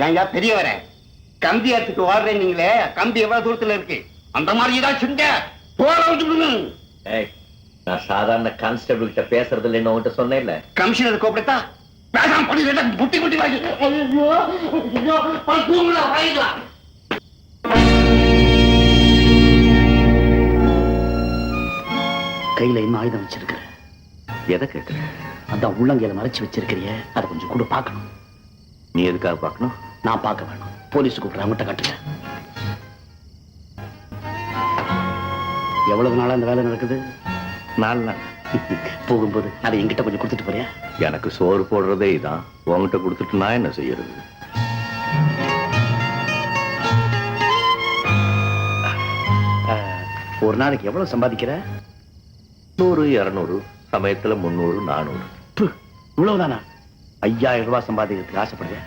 ஏன்யா பெரியவரே, கம்பி இடத்துக்கு ஓடுறேன் நீங்களே, கம்பி எவ்வளவு தூரத்துல இருக்கு? அந்த மாதிரி ஏதாச்சும் போல விட்டுடுங்க. நான் சாதாரண கான்ஸ்டபிள் கிட்ட பேசுறது இல்லைன்னு உன்கிட்ட சொன்னேன் இல்ல. கமிஷனர் கூப்பிடுத்தா பேசாம பண்ணி முட்டி முட்டி வாங்கி கையில இன்னும் ஆயுதம் வச்சிருக்கிற. எதை கேட்கிற? அதான் உள்ளங்கையில மறைச்சு வச்சிருக்கிறிய, அதை கொஞ்சம் கூட பார்க்கணும். நீ எதுக்காக பார்க்கணும்? நான் பார்க்க வேணும். போலீஸ் கூப்பிடுற, அவங்ககிட்ட கட்டுங்க. எவ்வளவு நாளா அந்த வேலை நடக்குது? 4 நாள். போகும்போது அதை என்கிட்ட கொஞ்சம் கொடுத்துட்டு போறியா? எனக்கு சோறு போடுறதே இதான். உங்ககிட்ட கொடுத்துட்டு நான் என்ன செய்யறது? ஒரு நாளைக்கு எவ்வளவு சம்பாதிக்கிற? 100, 200, சமயத்துல 300, 400. இவ்வளவுதானா? 5000 ரூபாய் சம்பாதிக்கிறதுக்கு ஆசைப்படுறேன்.